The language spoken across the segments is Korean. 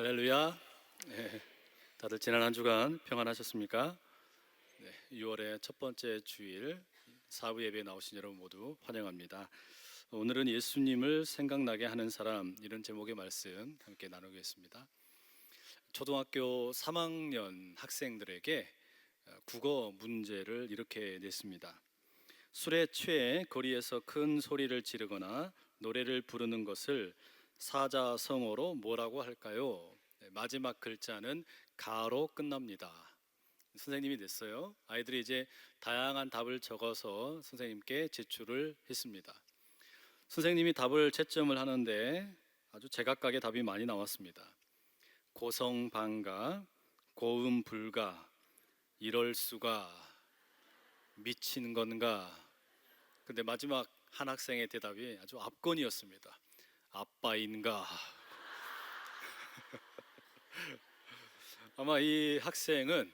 할렐루야. 네, 다들 지난 한 주간 평안하셨습니까? 6월의 첫 번째 주일 사부 예배에 나오신 여러분 모두 환영합니다. 오늘은 예수님을 생각나게 하는 사람, 이런 제목의 말씀 함께 나누겠습니다. 초등학교 3학년 학생들에게 국어 문제를 이렇게 냈습니다. 술에 취해 거리에서 큰 소리를 지르거나 노래를 부르는 것을 사자성어로 뭐라고 할까요? 마지막 글자는 가로 끝납니다. 선생님이 냈어요. 아이들이 이제 다양한 답을 적어서 선생님께 제출을 했습니다. 선생님이 답을 채점을 하는데 아주 제각각의 답이 많이 나왔습니다. 고성방가, 고음불가, 이럴 수가, 미친 건가. 근데 마지막 한 학생의 대답이 아주 압권이었습니다. 아빠인가. 아마 이 학생은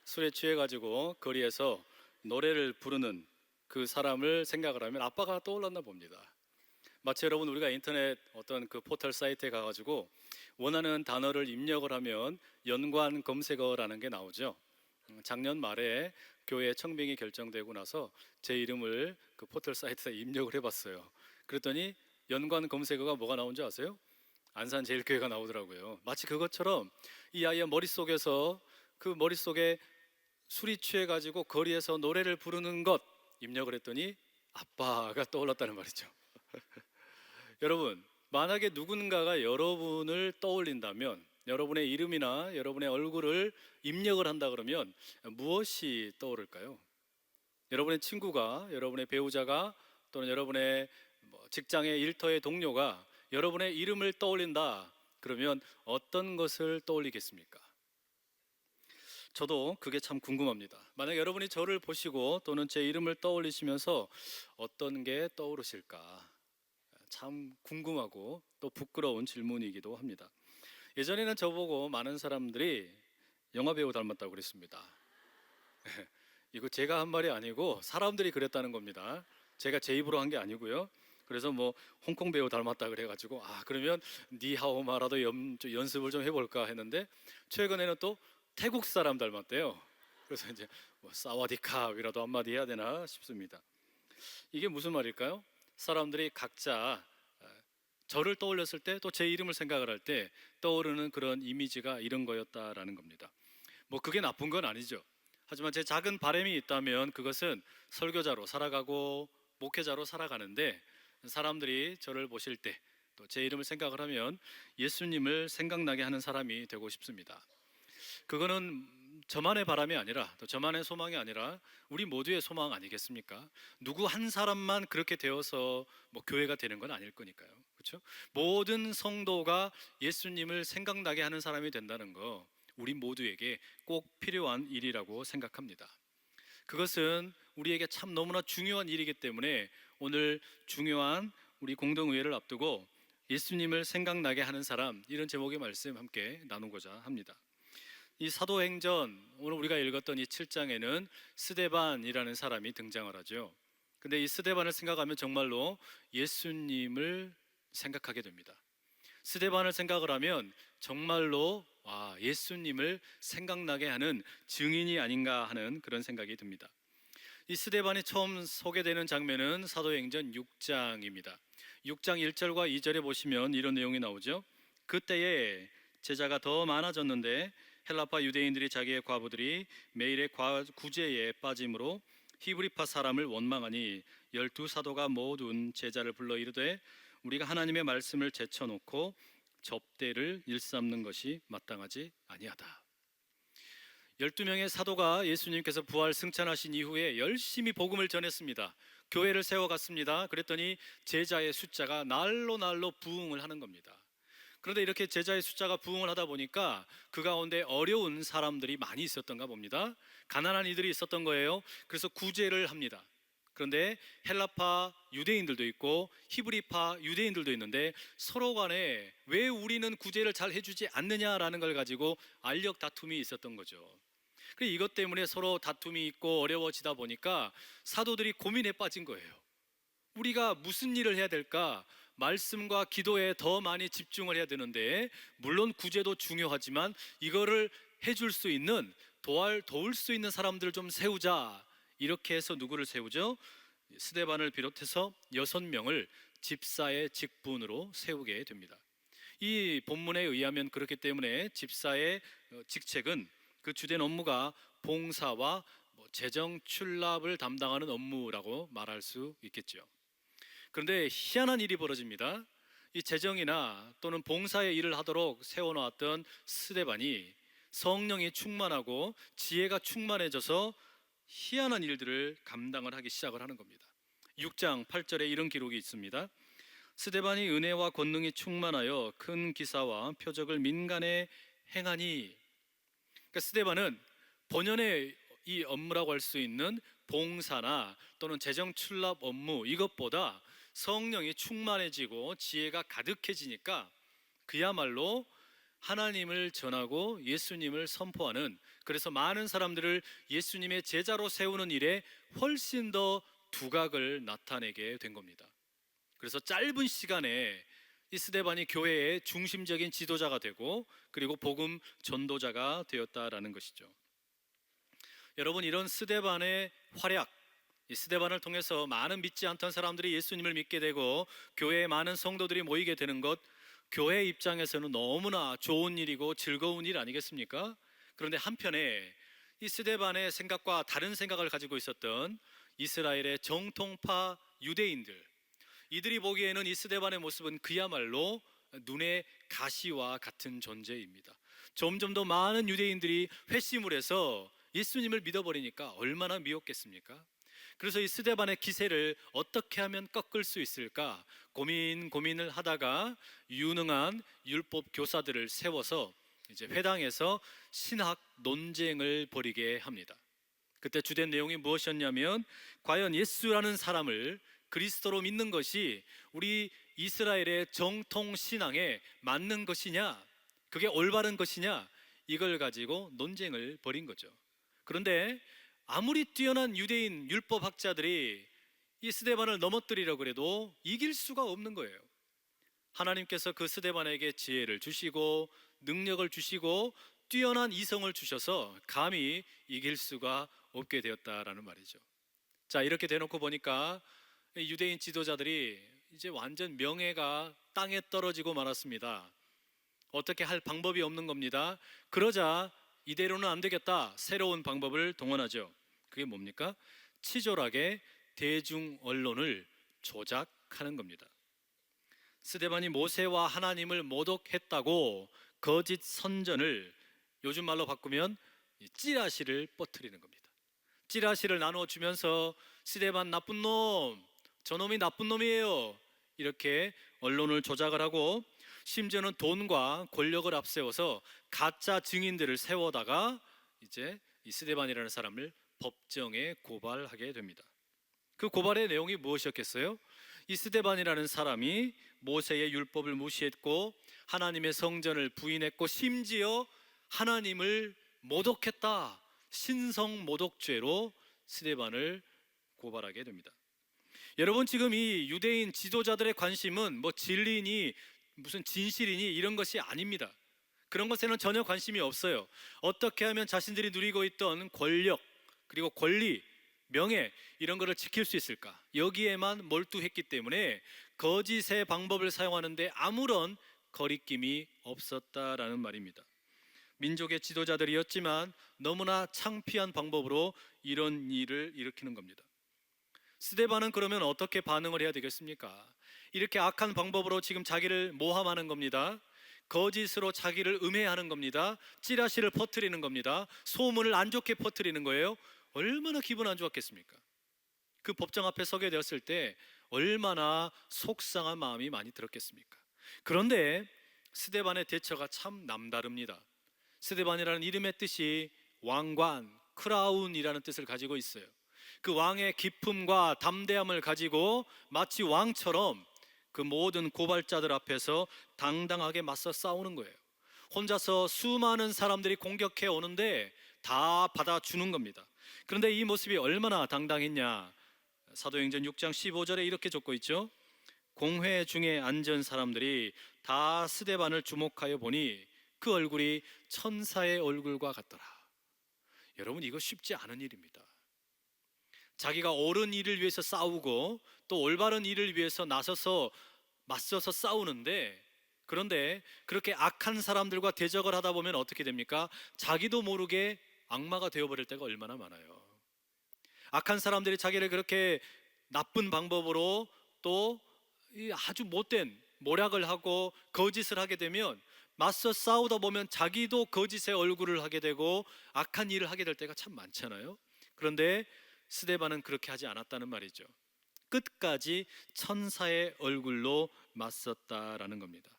술에 취해가지고 거리에서 노래를 부르는 그 사람을 생각을 하면 아빠가 떠올랐나 봅니다. 마치 여러분 우리가 인터넷 어떤 그 포털 사이트에 가가지고 원하는 단어를 입력을 하면 연관 검색어라는 게 나오죠. 작년 말에 교회 청빙이 결정되고 나서 제 이름을 그 포털 사이트에 입력을 해봤어요. 그랬더니 연관 검색어가 뭐가 나온지 아세요? 안산제일교회가 나오더라고요. 마치 그것처럼 이 아이의 머릿속에서 그 머릿속에 술이 취해가지고 거리에서 노래를 부르는 것 입력을 했더니 아빠가 떠올랐다는 말이죠. 여러분, 만약에 누군가가 여러분을 떠올린다면, 여러분의 이름이나 여러분의 얼굴을 입력을 한다 그러면 무엇이 떠오를까요? 여러분의 친구가, 여러분의 배우자가, 또는 여러분의 직장의 일터의 동료가 여러분의 이름을 떠올린다 그러면 어떤 것을 떠올리겠습니까? 저도 그게 참 궁금합니다. 만약 여러분이 저를 보시고 또는 제 이름을 떠올리시면서 어떤 게 떠오르실까? 참 궁금하고 또 부끄러운 질문이기도 합니다. 예전에는 저보고 많은 사람들이 영화배우 닮았다고 그랬습니다. 이거 제가 한 말이 아니고 사람들이 그랬다는 겁니다. 제가 제 입으로 한 게 아니고요. 그래서 뭐 홍콩 배우 닮았다 그래가지고 그러면 니하오마라도 연습을 좀 해볼까 했는데 최근에는 또 태국 사람 닮았대요. 그래서 이제 뭐 사와디캅이라도 한마디 해야 되나 싶습니다. 이게 무슨 말일까요? 사람들이 각자 저를 떠올렸을 때 또 제 이름을 생각을 할 때 떠오르는 그런 이미지가 이런 거였다라는 겁니다. 뭐 그게 나쁜 건 아니죠. 하지만 제 작은 바람이 있다면 그것은 설교자로 살아가고 목회자로 살아가는데 사람들이 저를 보실 때 또 제 이름을 생각을 하면 예수님을 생각나게 하는 사람이 되고 싶습니다. 그거는 저만의 바람이 아니라 또 저만의 소망이 아니라 우리 모두의 소망 아니겠습니까? 누구 한 사람만 그렇게 되어서 뭐 교회가 되는 건 아닐 거니까요. 그렇죠? 모든 성도가 예수님을 생각나게 하는 사람이 된다는 거 우리 모두에게 꼭 필요한 일이라고 생각합니다. 그것은 우리에게 참 너무나 중요한 일이기 때문에 오늘 중요한 우리 공동의회를 앞두고 예수님을 생각나게 하는 사람, 이런 제목의 말씀 함께 나누고자 합니다. 이 사도행전 오늘 우리가 읽었던 이 7장에는 스데반이라는 사람이 등장을 하죠. 근데 이 스데반을 생각하면 정말로 예수님을 생각하게 됩니다. 스데반을 생각을 하면 정말로 예수님을 생각나게 하는 증인이 아닌가 하는 그런 생각이 듭니다. 이 스데반이 처음 소개되는 장면은 사도행전 6장입니다. 6장 1절과 2절에 보시면 이런 내용이 나오죠. 그때에 제자가 더 많아졌는데 헬라파 유대인들이 자기의 과부들이 매일의 구제에 빠짐으로 히브리파 사람을 원망하니 12사도가 모든 제자를 불러 이르되 우리가 하나님의 말씀을 제쳐놓고 접대를 일삼는 것이 마땅하지 아니하다. 12명의 사도가 예수님께서 부활 승천하신 이후에 열심히 복음을 전했습니다. 교회를 세워갔습니다. 그랬더니 제자의 숫자가 날로 부흥을 하는 겁니다. 그런데 이렇게 제자의 숫자가 부흥을 하다 보니까 그 가운데 어려운 사람들이 많이 있었던가 봅니다. 가난한 이들이 있었던 거예요. 그래서 구제를 합니다. 그런데 헬라파 유대인들도 있고 히브리파 유대인들도 있는데 서로 간에 왜 우리는 구제를 잘 해주지 않느냐라는 걸 가지고 알력 다툼이 있었던 거죠. 그래서 이것 때문에 서로 다툼이 있고 어려워지다 보니까 사도들이 고민에 빠진 거예요. 우리가 무슨 일을 해야 될까? 말씀과 기도에 더 많이 집중을 해야 되는데, 물론 구제도 중요하지만 이거를 해줄 수 있는, 도울 수 있는 사람들을 좀 세우자. 이렇게 해서 누구를 세우죠? 스데반을 비롯해서 6명을 집사의 직분으로 세우게 됩니다. 이 본문에 의하면 그렇기 때문에 집사의 직책은, 그 주된 업무가 봉사와 재정 출납을 담당하는 업무라고 말할 수 있겠죠. 그런데 희한한 일이 벌어집니다. 이 재정이나 또는 봉사의 일을 하도록 세워놓았던 스데반이 성령이 충만하고 지혜가 충만해져서 희한한 일들을 감당을 하기 시작을 하는 겁니다. 6장 8절에 이런 기록이 있습니다. 스데반이 은혜와 권능이 충만하여 큰 기사와 표적을 민간에 행하니. 그러니까 스데반은 본연의 이 업무라고 할 수 있는 봉사나 또는 재정 출납 업무, 이것보다 성령이 충만해지고 지혜가 가득해지니까 그야말로 하나님을 전하고 예수님을 선포하는, 그래서 많은 사람들을 예수님의 제자로 세우는 일에 훨씬 더 두각을 나타내게 된 겁니다. 그래서 짧은 시간에 이 스데반이 교회의 중심적인 지도자가 되고, 그리고 복음 전도자가 되었다라는 것이죠. 여러분, 이런 스데반의 활약, 이 스데반을 통해서 많은 믿지 않던 사람들이 예수님을 믿게 되고 교회에 많은 성도들이 모이게 되는 것, 교회 입장에서는 너무나 좋은 일이고 즐거운 일 아니겠습니까? 그런데 한편에 이 스데반의 생각과 다른 생각을 가지고 있었던 이스라엘의 정통파 유대인들, 이들이 보기에는 이 스데반의 모습은 그야말로 눈의 가시와 같은 존재입니다. 점점 더 많은 유대인들이 회심을 해서 예수님을 믿어버리니까 얼마나 미웠겠습니까? 그래서 이 스데반의 기세를 어떻게 하면 꺾을 수 있을까 고민을 하다가 유능한 율법 교사들을 세워서 이제 회당에서 신학 논쟁을 벌이게 합니다. 그때 주된 내용이 무엇이었냐면, 과연 예수라는 사람을 그리스도로 믿는 것이 우리 이스라엘의 정통 신앙에 맞는 것이냐, 그게 올바른 것이냐, 이걸 가지고 논쟁을 벌인 거죠. 그런데 아무리 뛰어난 유대인 율법학자들이 이 스데반을 넘어뜨리려고 해도 이길 수가 없는 거예요. 하나님께서 그 스데반에게 지혜를 주시고 능력을 주시고 뛰어난 이성을 주셔서 감히 이길 수가 없게 되었다라는 말이죠. 자, 이렇게 대놓고 보니까 유대인 지도자들이 이제 완전 명예가 땅에 떨어지고 말았습니다. 어떻게 할 방법이 없는 겁니다. 그러자 이대로는 안 되겠다, 새로운 방법을 동원하죠. 그게 뭡니까? 치졸하게 대중 언론을 조작하는 겁니다. 스데반이 모세와 하나님을 모독했다고 거짓 선전을, 요즘 말로 바꾸면 찌라시를 뻗뜨리는 겁니다. 찌라시를 나눠주면서 스데반 나쁜 놈, 저놈이 나쁜 놈이에요, 이렇게 언론을 조작을 하고, 심지어는 돈과 권력을 앞세워서 가짜 증인들을 세워다가 이제 이 스데반이라는 사람을 법정에 고발하게 됩니다. 그 고발의 내용이 무엇이었겠어요? 이 스데반이라는 사람이 모세의 율법을 무시했고 하나님의 성전을 부인했고 심지어 하나님을 모독했다, 신성 모독죄로 스데반을 고발하게 됩니다. 여러분, 지금 이 유대인 지도자들의 관심은 뭐 진리니 무슨 진실이니 이런 것이 아닙니다. 그런 것에는 전혀 관심이 없어요. 어떻게 하면 자신들이 누리고 있던 권력, 그리고 권리, 명예, 이런 것을 지킬 수 있을까, 여기에만 몰두했기 때문에 거짓의 방법을 사용하는데 아무런 거리낌이 없었다라는 말입니다. 민족의 지도자들이었지만 너무나 창피한 방법으로 이런 일을 일으키는 겁니다. 스데반은 그러면 어떻게 반응을 해야 되겠습니까? 이렇게 악한 방법으로 지금 자기를 모함하는 겁니다. 거짓으로 자기를 음해하는 겁니다. 찌라시를 퍼뜨리는 겁니다. 소문을 안 좋게 퍼뜨리는 거예요. 얼마나 기분 안 좋았겠습니까? 그 법정 앞에 서게 되었을 때 얼마나 속상한 마음이 많이 들었겠습니까? 그런데 스데반의 대처가 참 남다릅니다. 스데반이라는 이름의 뜻이 왕관, 크라운이라는 뜻을 가지고 있어요. 그 왕의 기품과 담대함을 가지고 마치 왕처럼 그 모든 고발자들 앞에서 당당하게 맞서 싸우는 거예요. 혼자서 수많은 사람들이 공격해 오는데 다 받아주는 겁니다. 그런데 이 모습이 얼마나 당당했냐, 사도행전 6장 15절에 이렇게 적고 있죠. 공회 중에 앉은 사람들이 다 스데반을 주목하여 보니 그 얼굴이 천사의 얼굴과 같더라. 여러분, 이거 쉽지 않은 일입니다. 자기가 옳은 일을 위해서 싸우고 또 올바른 일을 위해서 나서서 맞서서 싸우는데, 그런데 그렇게 악한 사람들과 대적을 하다 보면 어떻게 됩니까? 자기도 모르게 악마가 되어버릴 때가 얼마나 많아요. 악한 사람들이 자기를 그렇게 나쁜 방법으로 또 아주 못된 모략을 하고 거짓을 하게 되면 맞서 싸우다 보면 자기도 거짓의 얼굴을 하게 되고 악한 일을 하게 될 때가 참 많잖아요. 그런데 스데반은 그렇게 하지 않았다는 말이죠. 끝까지 천사의 얼굴로 맞섰다라는 겁니다.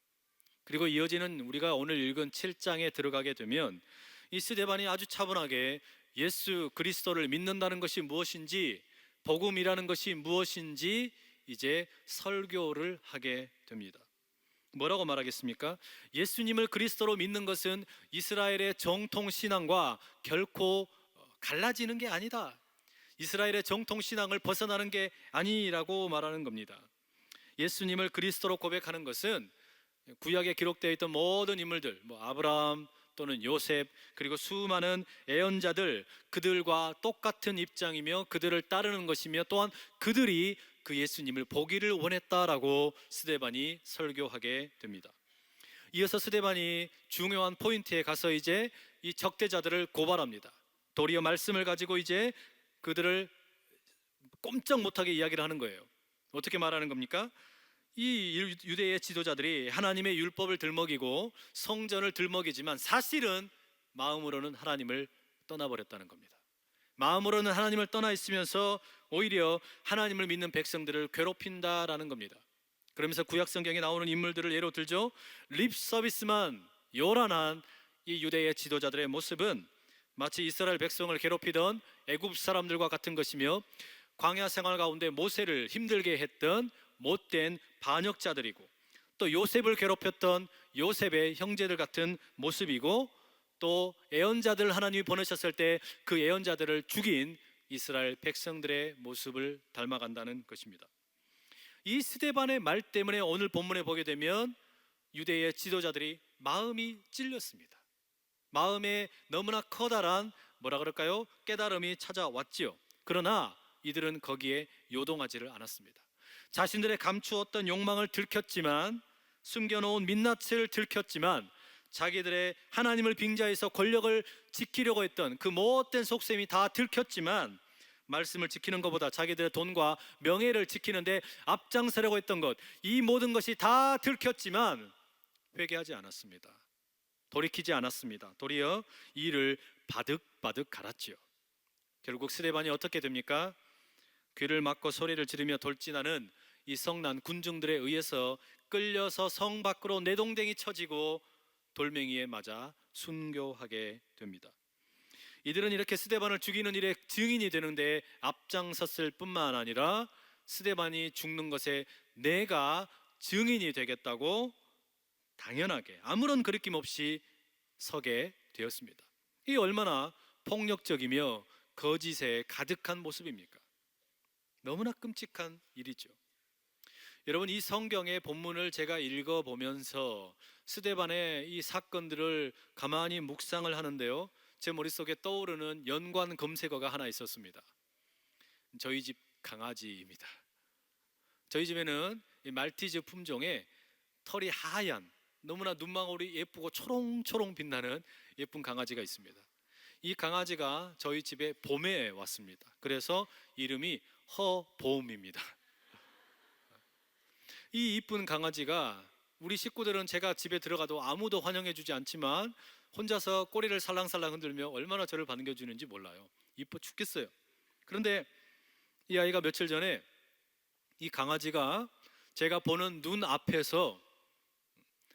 그리고 이어지는 우리가 오늘 읽은 7장에 들어가게 되면 이 스데반이 아주 차분하게 예수 그리스도를 믿는다는 것이 무엇인지, 복음이라는 것이 무엇인지 이제 설교를 하게 됩니다. 뭐라고 말하겠습니까? 예수님을 그리스도로 믿는 것은 이스라엘의 정통 신앙과 결코 갈라지는 게 아니다. 이스라엘의 정통 신앙을 벗어나는 게 아니라고 말하는 겁니다. 예수님을 그리스도로 고백하는 것은 구약에 기록되어 있던 모든 인물들, 아브라함 또는 요셉, 그리고 수많은 예언자들, 그들과 똑같은 입장이며 그들을 따르는 것이며 또한 그들이 그 예수님을 보기를 원했다라고 스데반이 설교하게 됩니다. 이어서 스데반이 중요한 포인트에 가서 이제 이 적대자들을 고발합니다. 도리어 말씀을 가지고 이제 그들을 꼼짝 못하게 이야기를 하는 거예요. 어떻게 말하는 겁니까? 이 유대의 지도자들이 하나님의 율법을 들먹이고 성전을 들먹이지만 사실은 마음으로는 하나님을 떠나버렸다는 겁니다. 마음으로는 하나님을 떠나 있으면서 오히려 하나님을 믿는 백성들을 괴롭힌다라는 겁니다. 그러면서 구약 성경에 나오는 인물들을 예로 들죠. 립 서비스만 요란한 이 유대의 지도자들의 모습은 마치 이스라엘 백성을 괴롭히던 애굽 사람들과 같은 것이며 광야 생활 가운데 모세를 힘들게 했던 못된 반역자들이고 또 요셉을 괴롭혔던 요셉의 형제들 같은 모습이고 또 예언자들 하나님이 보내셨을 때 그 예언자들을 죽인 이스라엘 백성들의 모습을 닮아간다는 것입니다. 이 스데반의 말 때문에 오늘 본문에 보게 되면 유대의 지도자들이 마음이 찔렸습니다. 마음에 너무나 커다란 깨달음이 찾아왔지요. 그러나 이들은 거기에 요동하지를 않았습니다. 자신들의 감추었던 욕망을 들켰지만, 숨겨놓은 민낯을 들켰지만, 자기들의 하나님을 빙자해서 권력을 지키려고 했던 그 못된 속셈이 다 들켰지만, 말씀을 지키는 것보다 자기들의 돈과 명예를 지키는데 앞장서려고 했던 것, 이 모든 것이 다 들켰지만 회개하지 않았습니다. 돌이키지 않았습니다. 도리어 이를 바득바득 갈았지요. 결국 스데반이 어떻게 됩니까? 귀를 막고 소리를 지르며 돌진하는 이 성난 군중들에 의해서 끌려서 성 밖으로 내동댕이 쳐지고 돌멩이에 맞아 순교하게 됩니다. 이들은 이렇게 스데반을 죽이는 일에 증인이 되는데 앞장섰을 뿐만 아니라 스데반이 죽는 것에 내가 증인이 되겠다고 당연하게 아무런 거리낌 없이 서게 되었습니다. 이 얼마나 폭력적이며 거짓에 가득한 모습입니까? 너무나 끔찍한 일이죠. 여러분, 이 성경의 본문을 제가 읽어보면서 스데반의 이 사건들을 가만히 묵상을 하는데요, 제 머릿속에 떠오르는 연관 검색어가 하나 있었습니다. 저희 집 강아지입니다. 저희 집에는 이 말티즈 품종의 털이 하얀, 너무나 눈망울이 예쁘고 초롱초롱 빛나는 예쁜 강아지가 있습니다. 이 강아지가 저희 집에 봄에 왔습니다. 그래서 이름이 허봄입니다. 이 이쁜 강아지가, 우리 식구들은 제가 집에 들어가도 아무도 환영해주지 않지만 혼자서 꼬리를 살랑살랑 흔들며 얼마나 저를 반겨주는지 몰라요. 이뻐 죽겠어요. 그런데 이 아이가 며칠 전에 이 강아지가 제가 보는 눈 앞에서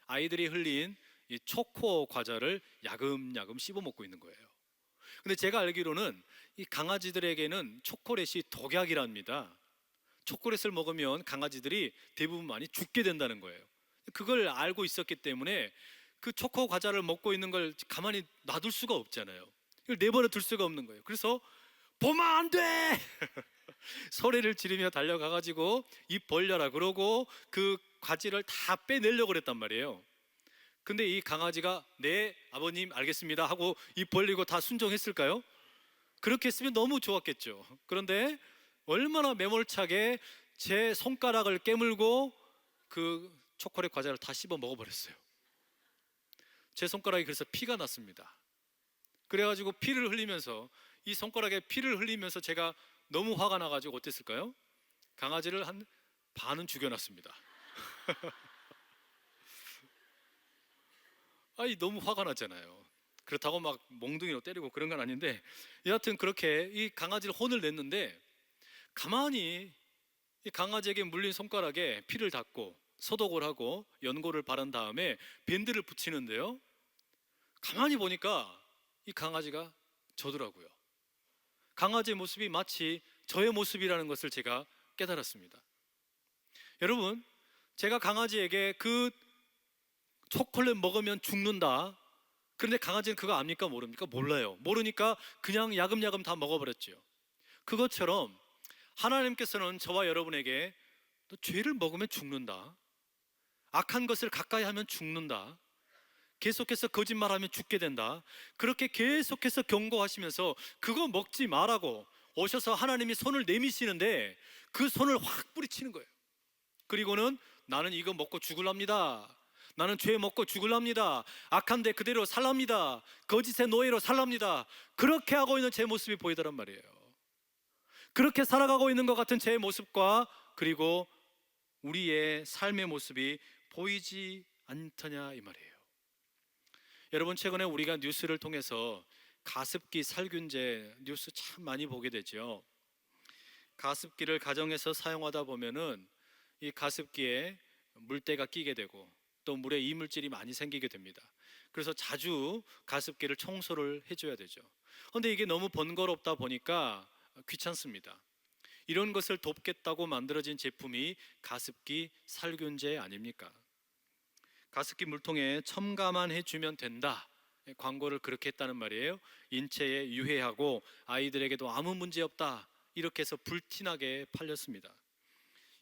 아이들이 흘린 이 초코 과자를 야금야금 씹어 먹고 있는 거예요. 근데 제가 알기로는 이 강아지들에게는 초콜릿이 독약이랍니다. 초콜릿을 먹으면 강아지들이 대부분 많이 죽게 된다는 거예요. 그걸 알고 있었기 때문에 그 초코 과자를 먹고 있는 걸 가만히 놔둘 수가 없잖아요. 이걸 내버려 둘 수가 없는 거예요. 그래서 보면 안 돼! 소리를 지르며 달려가가지고 입 벌려라 그러고 그 가지를 다 빼내려고 그랬단 말이에요. 근데 이 강아지가 네 아버님 알겠습니다 하고 입 벌리고 다 순종했을까요? 그렇게 했으면 너무 좋았겠죠. 그런데 얼마나 매몰차게 제 손가락을 깨물고 그 초콜릿 과자를 다 씹어 먹어버렸어요. 제 손가락이 그래서 피가 났습니다. 그래가지고 피를 흘리면서 이 손가락에 피를 흘리면서 제가 너무 화가 나가지고 어땠을까요? 강아지를 한 반은 죽여놨습니다. 아니 너무 화가 났잖아요. 그렇다고 막 몽둥이로 때리고 그런 건 아닌데 여하튼 그렇게 이 강아지를 혼을 냈는데 가만히 이 강아지에게 물린 손가락에 피를 닦고 소독을 하고 연고를 바른 다음에 밴드를 붙이는데요. 가만히 보니까 이 강아지가 저더라고요. 강아지의 모습이 마치 저의 모습이라는 것을 제가 깨달았습니다. 여러분, 제가 강아지에게 그 초콜릿 먹으면 죽는다. 그런데 강아지는 그거 압니까? 모릅니까? 몰라요. 모르니까 그냥 야금야금 다 먹어버렸죠. 그것처럼 하나님께서는 저와 여러분에게 너 죄를 먹으면 죽는다. 악한 것을 가까이 하면 죽는다. 계속해서 거짓말하면 죽게 된다. 그렇게 계속해서 경고하시면서 그거 먹지 말라고 오셔서 하나님이 손을 내미시는데 그 손을 확 뿌리치는 거예요. 그리고는 나는 이거 먹고 죽을랍니다. 나는 죄 먹고 죽을랍니다. 악한데 그대로 살랍니다. 거짓의 노예로 살랍니다. 그렇게 하고 있는 제 모습이 보이더란 말이에요. 그렇게 살아가고 있는 것 같은 제 모습과 그리고 우리의 삶의 모습이 보이지 않더냐 이 말이에요. 여러분, 최근에 우리가 뉴스를 통해서 가습기 살균제 뉴스 참 많이 보게 되죠. 가습기를 가정에서 사용하다 보면은 이 가습기에 물때가 끼게 되고 또 물에 이물질이 많이 생기게 됩니다. 그래서 자주 가습기를 청소를 해줘야 되죠. 그런데 이게 너무 번거롭다 보니까 귀찮습니다. 이런 것을 돕겠다고 만들어진 제품이 가습기 살균제 아닙니까? 가습기 물통에 첨가만 해주면 된다. 광고를 그렇게 했다는 말이에요. 인체에 유해하고 아이들에게도 아무 문제 없다. 이렇게 해서 불티나게 팔렸습니다.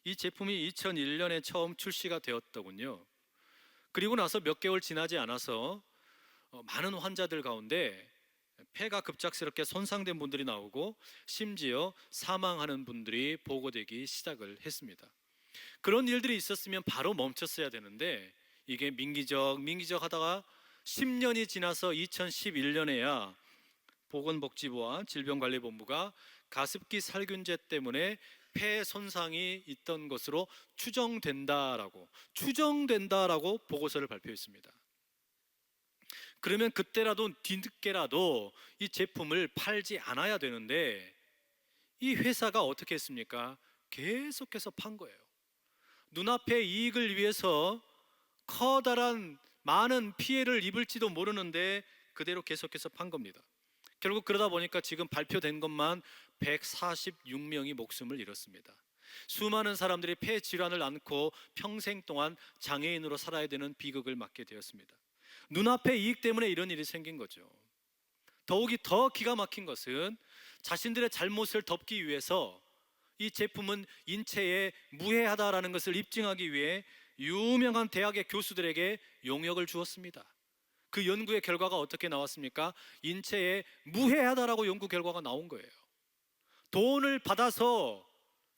이 제품이 2001년에 처음 출시가 되었더군요. 그리고 나서 몇 개월 지나지 않아서 많은 환자들 가운데 폐가 급작스럽게 손상된 분들이 나오고 심지어 사망하는 분들이 보고되기 시작을 했습니다. 그런 일들이 있었으면 바로 멈췄어야 되는데 이게 민기적 하다가 10년이 지나서 2011년에야 보건복지부와 질병관리본부가 가습기 살균제 때문에 폐 손상이 있던 것으로 추정된다라고 보고서를 발표했습니다. 그러면 그때라도 뒤늦게라도 이 제품을 팔지 않아야 되는데 이 회사가 어떻게 했습니까? 계속해서 판 거예요. 눈앞의 이익을 위해서 커다란 많은 피해를 입을지도 모르는데 그대로 계속해서 판 겁니다. 결국 그러다 보니까 지금 발표된 것만 146명이 목숨을 잃었습니다. 수많은 사람들이 폐 질환을 앓고 평생 동안 장애인으로 살아야 되는 비극을 맞게 되었습니다. 눈앞의 이익 때문에 이런 일이 생긴 거죠. 더욱이 더 기가 막힌 것은 자신들의 잘못을 덮기 위해서 이 제품은 인체에 무해하다라는 것을 입증하기 위해 유명한 대학의 교수들에게 용역을 주었습니다. 그 연구의 결과가 어떻게 나왔습니까? 인체에 무해하다라고 연구 결과가 나온 거예요. 돈을 받아서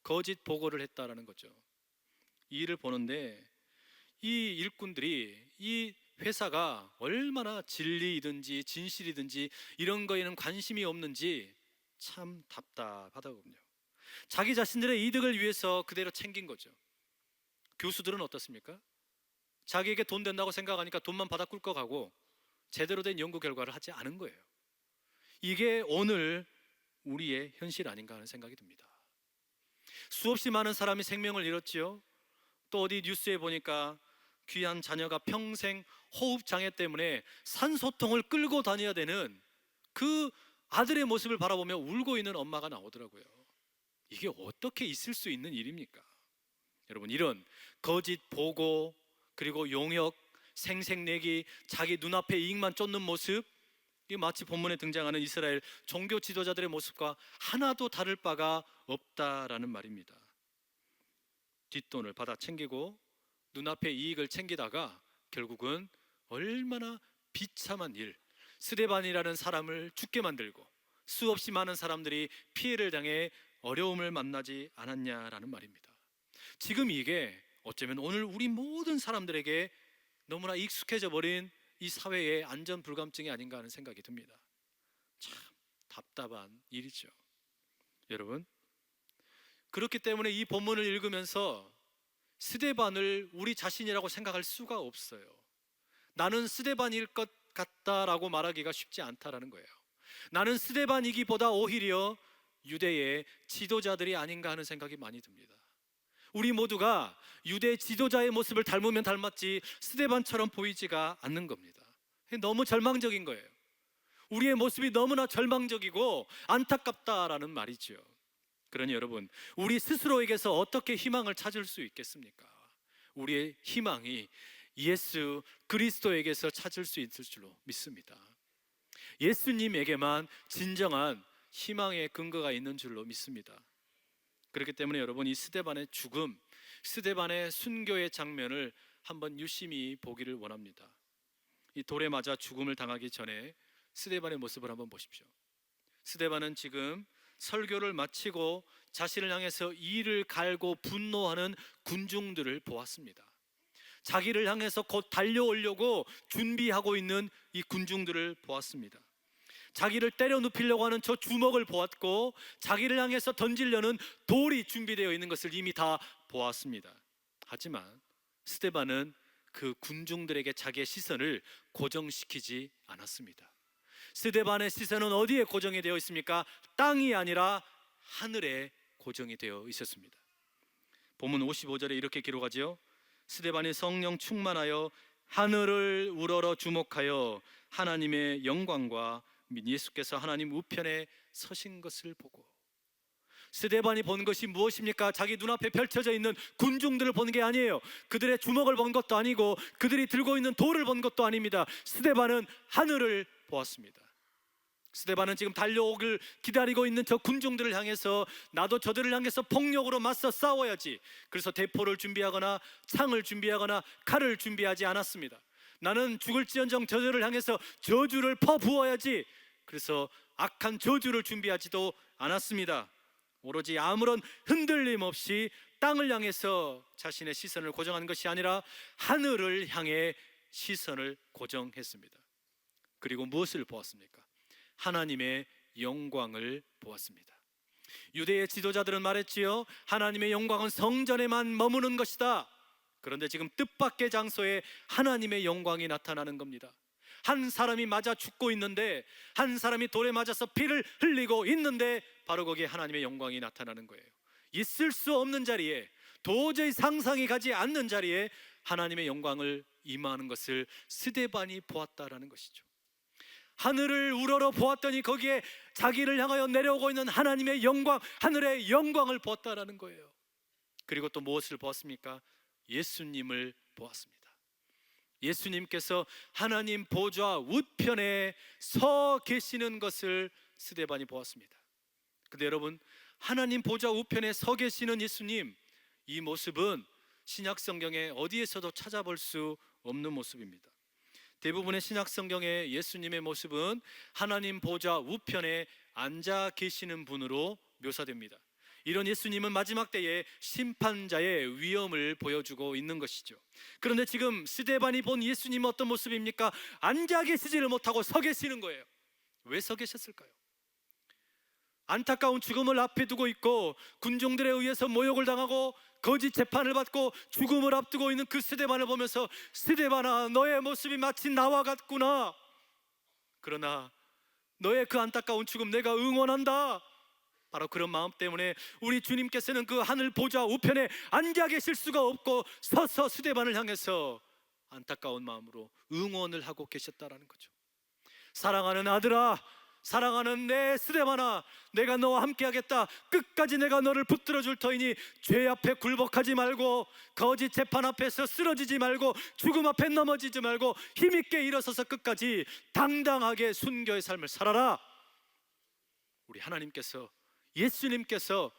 거짓 보고를 했다라는 거죠. 이 일을 보는데 이 일꾼들이 이 회사가 얼마나 진리이든지 진실이든지 이런 거에는 관심이 없는지 참 답답하더군요. 자기 자신들의 이득을 위해서 그대로 챙긴 거죠. 교수들은 어떻습니까? 자기에게 돈 된다고 생각하니까 돈만 받아 꿀꺽 하고 제대로 된 연구 결과를 하지 않은 거예요. 이게 오늘 우리의 현실 아닌가 하는 생각이 듭니다. 수없이 많은 사람이 생명을 잃었지요. 또 어디 뉴스에 보니까 귀한 자녀가 평생 호흡 장애 때문에 산소통을 끌고 다녀야 되는 그 아들의 모습을 바라보며 울고 있는 엄마가 나오더라고요. 이게 어떻게 있을 수 있는 일입니까? 여러분, 이런 거짓 보고 그리고 용역, 생색내기, 자기 눈앞에 이익만 쫓는 모습, 이 마치 본문에 등장하는 이스라엘 종교 지도자들의 모습과 하나도 다를 바가 없다라는 말입니다. 뒷돈을 받아 챙기고 눈앞의 이익을 챙기다가 결국은 얼마나 비참한 일, 스데반이라는 사람을 죽게 만들고 수없이 많은 사람들이 피해를 당해 어려움을 만나지 않았냐라는 말입니다. 지금 이게 어쩌면 오늘 우리 모든 사람들에게 너무나 익숙해져 버린 이 사회의 안전 불감증이 아닌가 하는 생각이 듭니다. 참 답답한 일이죠. 여러분, 그렇기 때문에 이 본문을 읽으면서 스데반을 우리 자신이라고 생각할 수가 없어요. 나는 스데반일 것 같다라고 말하기가 쉽지 않다라는 거예요. 나는 스데반이기보다 오히려 유대의 지도자들이 아닌가 하는 생각이 많이 듭니다. 우리 모두가 유대 지도자의 모습을 닮으면 닮았지 스데반처럼 보이지가 않는 겁니다. 너무 절망적인 거예요. 우리의 모습이 너무나 절망적이고 안타깝다라는 말이죠. 그러니 여러분, 우리 스스로에게서 어떻게 희망을 찾을 수 있겠습니까? 우리의 희망이 예수 그리스도에게서 찾을 수 있을 줄로 믿습니다. 예수님에게만 진정한 희망의 근거가 있는 줄로 믿습니다. 그렇기 때문에 여러분, 이 스데반의 죽음, 스데반의 순교의 장면을 한번 유심히 보기를 원합니다. 이 돌에 맞아 죽음을 당하기 전에 스데반의 모습을 한번 보십시오. 스데반은 지금 설교를 마치고 자신을 향해서 이를 갈고 분노하는 군중들을 보았습니다. 자기를 향해서 곧 달려오려고 준비하고 있는 이 군중들을 보았습니다. 자기를 때려 눕히려고 하는 저 주먹을 보았고, 자기를 향해서 던지려는 돌이 준비되어 있는 것을 이미 다 보았습니다. 하지만 스데반은 그 군중들에게 자기의 시선을 고정시키지 않았습니다. 스데반의 시선은 어디에 고정이 되어 있습니까? 땅이 아니라 하늘에 고정이 되어 있었습니다. 본문 55절에 이렇게 기록하지요. 스데반이 성령 충만하여 하늘을 우러러 주목하여 하나님의 영광과 예수께서 하나님 우편에 서신 것을 보고. 스데반이 본 것이 무엇입니까? 자기 눈앞에 펼쳐져 있는 군중들을 보는 게 아니에요. 그들의 주먹을 본 것도 아니고 그들이 들고 있는 돌을 본 것도 아닙니다. 스데반은 하늘을 보았습니다. 스데반은 지금 달려오길 기다리고 있는 저 군중들을 향해서 나도 저들을 향해서 폭력으로 맞서 싸워야지, 그래서 대포를 준비하거나 창을 준비하거나 칼을 준비하지 않았습니다. 나는 죽을지언정 저들을 향해서 저주를 퍼부어야지, 그래서 악한 저주를 준비하지도 않았습니다. 오로지 아무런 흔들림 없이 땅을 향해서 자신의 시선을 고정한 것이 아니라 하늘을 향해 시선을 고정했습니다. 그리고 무엇을 보았습니까? 하나님의 영광을 보았습니다. 유대의 지도자들은 말했지요. 하나님의 영광은 성전에만 머무는 것이다. 그런데 지금 뜻밖의 장소에 하나님의 영광이 나타나는 겁니다. 한 사람이 맞아 죽고 있는데, 한 사람이 돌에 맞아서 피를 흘리고 있는데 바로 거기에 하나님의 영광이 나타나는 거예요. 있을 수 없는 자리에, 도저히 상상이 가지 않는 자리에 하나님의 영광을 임하는 것을 스데반이 보았다라는 것이죠. 하늘을 우러러 보았더니 거기에 자기를 향하여 내려오고 있는 하나님의 영광, 하늘의 영광을 보았다라는 거예요. 그리고 또 무엇을 보았습니까? 예수님을 보았습니다. 예수님께서 하나님 보좌 우편에 서 계시는 것을 스데반이 보았습니다. 근데 여러분, 하나님 보좌 우편에 서 계시는 예수님, 이 모습은 신약 성경에 어디에서도 찾아볼 수 없는 모습입니다. 대부분의 신약 성경의 예수님의 모습은 하나님 보좌 우편에 앉아 계시는 분으로 묘사됩니다. 이런 예수님은 마지막 때에 심판자의 위엄을 보여주고 있는 것이죠. 그런데 지금 스데반이 본 예수님은 어떤 모습입니까? 앉아 계시지를 못하고 서 계시는 거예요. 왜 서 계셨을까요? 안타까운 죽음을 앞에 두고 있고 군중들에 의해서 모욕을 당하고 거짓 재판을 받고 죽음을 앞두고 있는 그 스데반을 보면서, 스데반아, 너의 모습이 마치 나와 같구나. 그러나 너의 그 안타까운 죽음 내가 응원한다. 바로 그런 마음 때문에 우리 주님께서는 그 하늘 보좌 우편에 앉아 계실 수가 없고 서서 스데반을 향해서 안타까운 마음으로 응원을 하고 계셨다라는 거죠. 사랑하는 아들아, 사랑하는 내 스데반아, 내가 너와 함께하겠다. 끝까지 내가 너를 붙들어 줄 터이니 죄 앞에 굴복하지 말고, 거짓 재판 앞에서 쓰러지지 말고, 죽음 앞에 넘어지지 말고 힘있게 일어서서 끝까지 당당하게 순교의 삶을 살아라. 우리 하나님께서, 예수님께서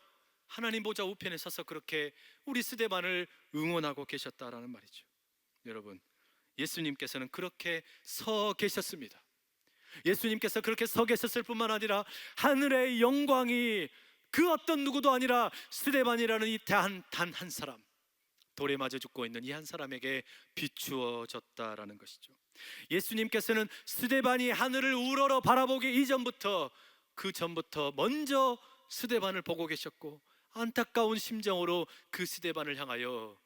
하나님 보좌 우편에 서서 그렇게 우리 스데반을 응원하고 계셨다라는 말이죠. 여러분, 예수님께서는 그렇게 서 계셨습니다. 예수님께서 그렇게 서 계셨을 뿐만 아니라 하늘의 영광이 그 어떤 누구도 아니라 스데반이라는 이 단 한 사람, 돌에 맞아 죽고 있는 이 한 사람에게 비추어졌다라는 것이죠. 예수님께서는 스데반이 하늘을 우러러 바라보기 이전부터, 그 전부터 먼저 스데반을 보고 계셨고, 안타까운 심정으로 그 스데반을 향하여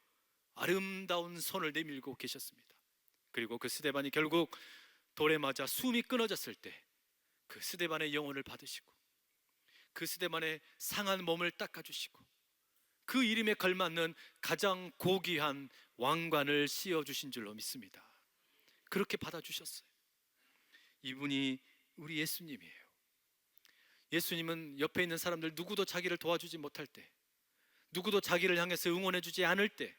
아름다운 손을 내밀고 계셨습니다. 그리고 그 스데반이 결국 돌에 맞아 숨이 끊어졌을 때 그 스데반의 영혼을 받으시고, 그 스데반의 상한 몸을 닦아주시고, 그 이름에 걸맞는 가장 고귀한 왕관을 씌워주신 줄로 믿습니다. 그렇게 받아주셨어요. 이분이 우리 예수님이에요. 예수님은 옆에 있는 사람들 누구도 자기를 도와주지 못할 때, 누구도 자기를 향해서 응원해주지 않을 때,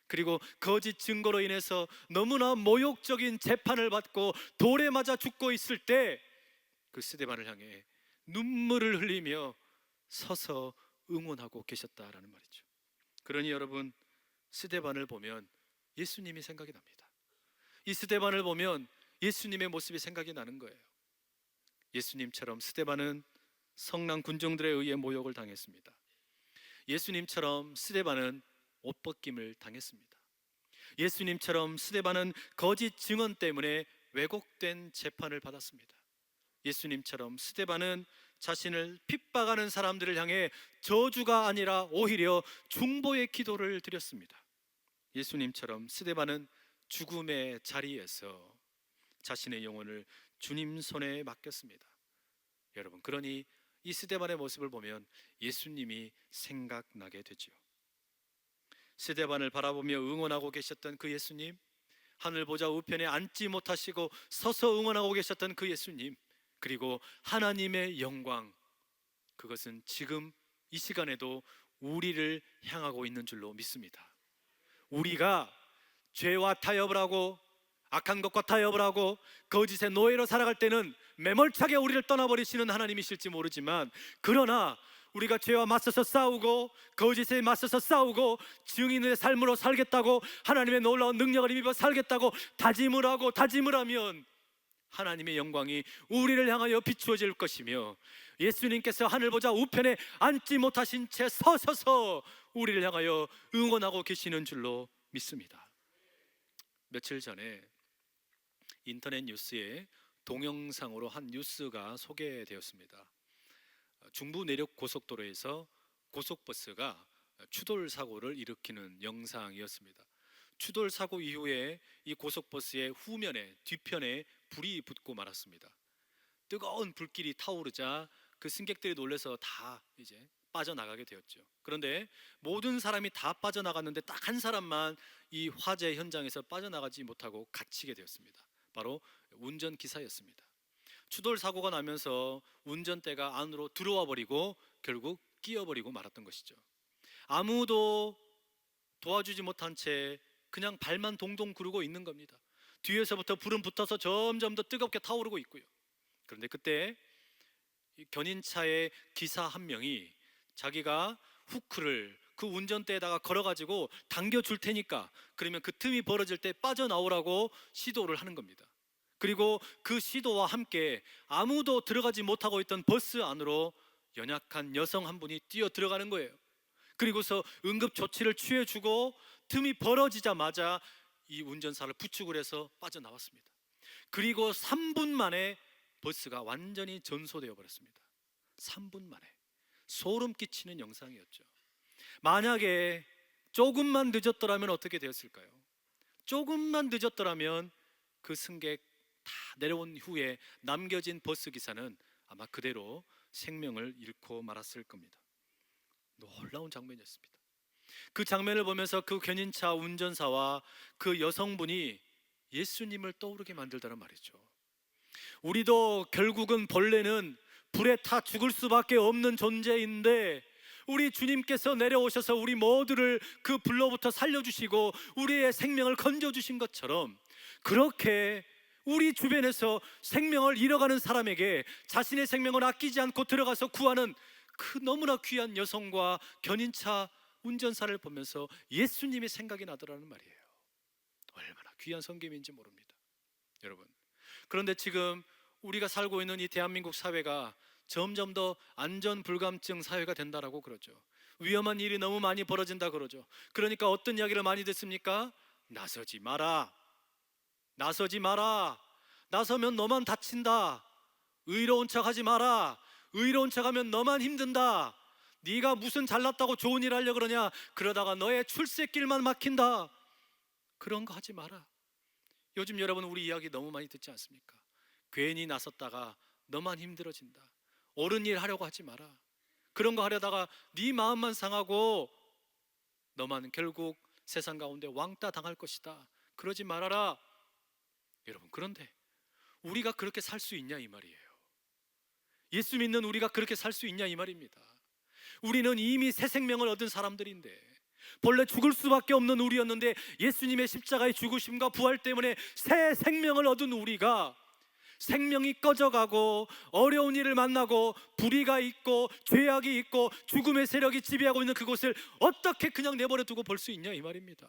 그리고 거짓 증거로 인해서 너무나 모욕적인 재판을 받고 돌에 맞아 죽고 있을 때 그 스데반을 향해 눈물을 흘리며 서서 응원하고 계셨다라는 말이죠. 그러니 여러분, 스데반을 보면 예수님이 생각이 납니다. 이 스데반을 보면 예수님의 모습이 생각이 나는 거예요. 예수님처럼 스데반은 성난 군중들에 의해 모욕을 당했습니다. 예수님처럼 스데반은 옷벗김을 당했습니다. 예수님처럼 스데반은 거짓 증언 때문에 왜곡된 재판을 받았습니다. 예수님처럼 스데반은 자신을 핍박하는 사람들을 향해 저주가 아니라 오히려 중보의 기도를 드렸습니다. 예수님처럼 스데반은 죽음의 자리에서 자신의 영혼을 주님 손에 맡겼습니다. 여러분, 그러니 이 스데반의 모습을 보면 예수님이 생각나게 되지요. 스데반을 바라보며 응원하고 계셨던 그 예수님, 하늘 보좌 우편에 앉지 못하시고 서서 응원하고 계셨던 그 예수님, 그리고 하나님의 영광, 그것은 지금 이 시간에도 우리를 향하고 있는 줄로 믿습니다. 우리가 죄와 타협을 하고 악한 것과 타협을 하고 거짓의 노예로 살아갈 때는 매몰차게 우리를 떠나버리시는 하나님이실지 모르지만, 그러나 우리가 죄와 맞서서 싸우고 거짓에 맞서서 싸우고 증인의 삶으로 살겠다고, 하나님의 놀라운 능력을 입어 살겠다고 다짐을 하면 하나님의 영광이 우리를 향하여 비추어질 것이며, 예수님께서 하늘 보좌 우편에 앉지 못하신 채 서셔서 우리를 향하여 응원하고 계시는 줄로 믿습니다. 며칠 전에 인터넷 뉴스에 동영상으로 한 뉴스가 소개되었습니다. 중부 내륙 고속도로에서 고속버스가 추돌 사고를 일으키는 영상이었습니다. 추돌 사고 이후에 이 고속버스의 후면에, 뒤편에 불이 붙고 말았습니다. 뜨거운 불길이 타오르자 그 승객들이 놀라서 다 이제 빠져나가게 되었죠. 그런데 모든 사람이 다 빠져나갔는데 딱 한 사람만 이 화재 현장에서 빠져나가지 못하고 갇히게 되었습니다. 바로 운전기사였습니다. 추돌 사고가 나면서 운전대가 안으로 들어와 버리고 결국 끼어버리고 말았던 것이죠. 아무도 도와주지 못한 채 그냥 발만 동동 구르고 있는 겁니다. 뒤에서부터 불은 붙어서 점점 더 뜨겁게 타오르고 있고요. 그런데 그때 견인차의 기사 한 명이 자기가 후크를 그 운전대에다가 걸어가지고 당겨줄 테니까, 그러면 그 틈이 벌어질 때 빠져나오라고 시도를 하는 겁니다. 그리고 그 시도와 함께 아무도 들어가지 못하고 있던 버스 안으로 연약한 여성 한 분이 뛰어 들어가는 거예요. 그리고서 응급 조치를 취해주고 틈이 벌어지자마자 이 운전사를 부축을 해서 빠져나왔습니다. 그리고 3분 만에 버스가 완전히 전소되어 버렸습니다. 3분 만에. 소름 끼치는 영상이었죠. 만약에 조금만 늦었더라면 어떻게 되었을까요? 조금만 늦었더라면 그 승객 다 내려온 후에 남겨진 버스 기사는 아마 그대로 생명을 잃고 말았을 겁니다. 놀라운 장면이었습니다. 그 장면을 보면서 그 견인차 운전사와 그 여성분이 예수님을 떠오르게 만들더란 말이죠. 우리도 결국은 본래는 불에 타 죽을 수밖에 없는 존재인데 우리 주님께서 내려오셔서 우리 모두를 그 불로부터 살려주시고 우리의 생명을 건져주신 것처럼, 그렇게 우리 주변에서 생명을 잃어가는 사람에게 자신의 생명을 아끼지 않고 들어가서 구하는 그 너무나 귀한 여성과 견인차 운전사를 보면서 예수님이 생각이 나더라는 말이에요. 얼마나 귀한 성김인지 모릅니다, 여러분. 그런데 지금 우리가 살고 있는 이 대한민국 사회가 점점 더 안전불감증 사회가 된다라고 그러죠. 위험한 일이 너무 많이 벌어진다 그러죠. 그러니까 어떤 이야기를 많이 듣습니까? 나서지 마라, 나서지 마라, 나서면 너만 다친다, 의로운 척하지 마라, 의로운 척하면 너만 힘든다, 네가 무슨 잘났다고 좋은 일 하려고 그러냐, 그러다가 너의 출세길만 막힌다, 그런 거 하지 마라. 요즘 여러분 우리 이야기 너무 많이 듣지 않습니까? 괜히 나섰다가 너만 힘들어진다, 옳은 일 하려고 하지 마라, 그런 거 하려다가 네 마음만 상하고 너만 결국 세상 가운데 왕따 당할 것이다, 그러지 말아라. 여러분, 그런데 우리가 그렇게 살 수 있냐 이 말이에요. 예수 믿는 우리가 그렇게 살 수 있냐 이 말입니다. 우리는 이미 새 생명을 얻은 사람들인데, 본래 죽을 수밖에 없는 우리였는데 예수님의 십자가의 죽으심과 부활 때문에 새 생명을 얻은 우리가 생명이 꺼져가고 어려운 일을 만나고 불의가 있고 죄악이 있고 죽음의 세력이 지배하고 있는 그곳을 어떻게 그냥 내버려 두고 볼 수 있냐 이 말입니다.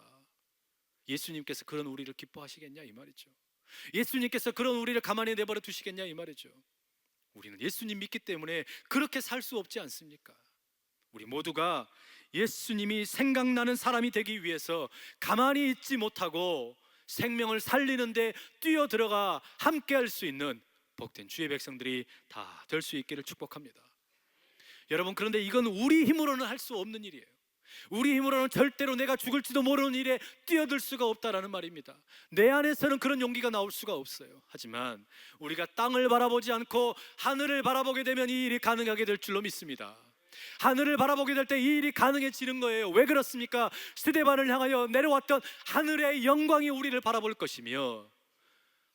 예수님께서 그런 우리를 기뻐하시겠냐 이 말이죠. 예수님께서 그런 우리를 가만히 내버려 두시겠냐 이 말이죠. 우리는 예수님 믿기 때문에 그렇게 살 수 없지 않습니까? 우리 모두가 예수님이 생각나는 사람이 되기 위해서 가만히 있지 못하고 생명을 살리는데 뛰어들어가 함께 할 수 있는 복된 주의 백성들이 다 될 수 있기를 축복합니다. 여러분, 그런데 이건 우리 힘으로는 할 수 없는 일이에요. 우리 힘으로는 절대로 내가 죽을지도 모르는 일에 뛰어들 수가 없다라는 말입니다. 내 안에서는 그런 용기가 나올 수가 없어요. 하지만 우리가 땅을 바라보지 않고 하늘을 바라보게 되면 이 일이 가능하게 될 줄로 믿습니다. 하늘을 바라보게 될 때 이 일이 가능해지는 거예요. 왜 그렇습니까? 스데반을 향하여 내려왔던 하늘의 영광이 우리를 바라볼 것이며,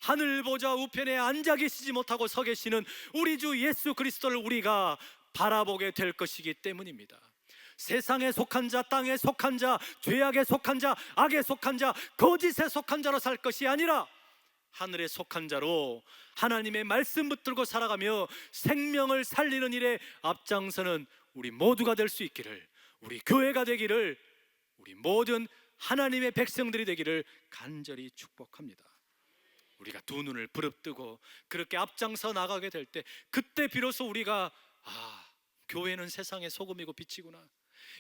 하늘 보좌 우편에 앉아 계시지 못하고 서 계시는 우리 주 예수 그리스도를 우리가 바라보게 될 것이기 때문입니다. 세상에 속한 자, 땅에 속한 자, 죄악에 속한 자, 악에 속한 자, 거짓에 속한 자로 살 것이 아니라 하늘에 속한 자로 하나님의 말씀 붙들고 살아가며 생명을 살리는 일에 앞장서는 우리 모두가 될 수 있기를, 우리 교회가 되기를, 우리 모든 하나님의 백성들이 되기를 간절히 축복합니다. 우리가 두 눈을 부릅뜨고 그렇게 앞장서 나가게 될 때, 그때 비로소 우리가 교회는 세상의 소금이고 빛이구나,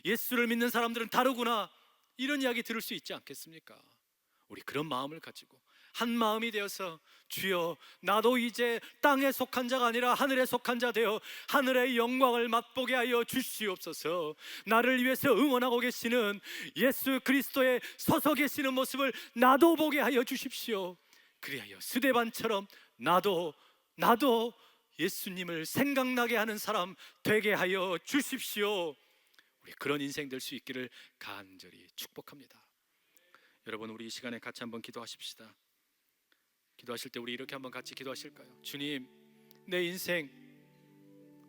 예수를 믿는 사람들은 다르구나, 이런 이야기 들을 수 있지 않겠습니까? 우리 그런 마음을 가지고 한 마음이 되어서 주여, 나도 이제 땅에 속한 자가 아니라 하늘에 속한 자 되어 하늘의 영광을 맛보게 하여 주시옵소서. 나를 위해서 응원하고 계시는 예수 그리스도의 서서 계시는 모습을 나도 보게 하여 주십시오. 그리하여 스데반처럼 나도 예수님을 생각나게 하는 사람 되게 하여 주십시오. 우리 그런 인생 될 수 있기를 간절히 축복합니다. 여러분, 우리 이 시간에 같이 한번 기도하십시다. 기도하실 때 우리 이렇게 한번 같이 기도하실까요? 주님, 내 인생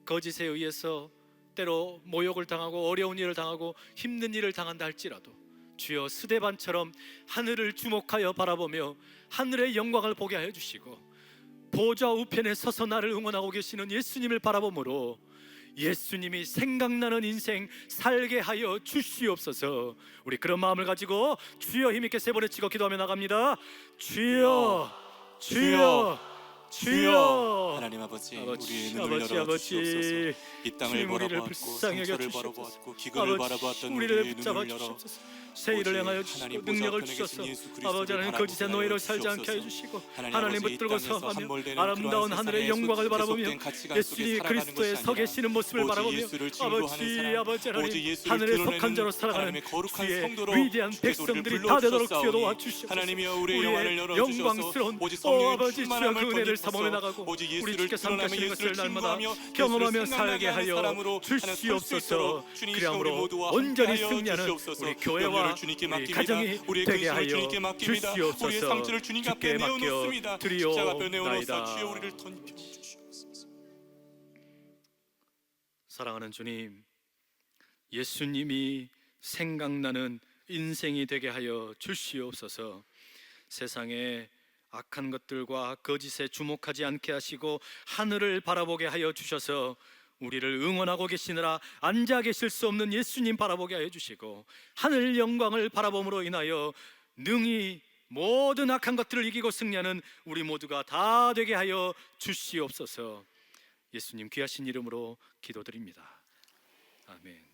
거짓에 의해서 때로 모욕을 당하고 어려운 일을 당하고 힘든 일을 당한다 할지라도 주여, 스데반처럼 하늘을 주목하여 바라보며 하늘의 영광을 보게 하여 주시고, 보좌 우편에 서서 나를 응원하고 계시는 예수님을 바라보므로 예수님이 생각나는 인생 살게 하여 주시옵소서. 우리 그런 마음을 가지고 주여 힘있게 세 번 외치고 기도하며 나갑니다. 주여, 주여, 주여. 하나님 아버지, 우리의 눈을 열어 주시옵소서. 이 땅을 바라보았고 상처를 바라보았고 기근을 바라보았던 우리의 눈을 열어 새 일을 행하여 주시고 능력을 주셔서 아버지 하나님 거짓의 노예로 살지 않게 해주시고 하나님 붙들고 서하며 아름다운 하늘의 영광을 바라보며 예수님 그리스도의 서 계시는 모습을 바라보며 아버지 하나님 하늘에 속한 자로 살아가는 주의 위대한 백성들이 다 되도록 주여 도와주시옵소서. 우리의 영광스러운 아버지 주여 그 은혜를 사모해 나가고 우리 주께서 함께 하시는 것을 날마다 경험하며 살게 하여 주시옵소서. 그러므로 온전히 승리하는 우리 교회와 삶을 주님께 우리 맡깁니다. 가정이 우리의 되게 근심을 하여 주님께 맡깁니다. 주시옵소서. 우리의 상처를 주님 앞에 주께 맡겨 내어놓습니다. 드리옵나이다. 십자가 앞에 내어놓사 주여 우리를 던져 주시옵소서. 사랑하는 주님, 예수님이 생각나는 인생이 되게 하여 주시옵소서. 세상에 악한 것들과 거짓에 주목하지 않게 하시고 하늘을 바라보게 하여 주셔서 우리를 응원하고 계시느라 앉아 계실 수 없는 예수님 바라보게 하여 주시고 하늘 영광을 바라봄으로 인하여 능히 모든 악한 것들을 이기고 승리하는 우리 모두가 다 되게 하여 주시옵소서. 예수님 귀하신 이름으로 기도드립니다. 아멘.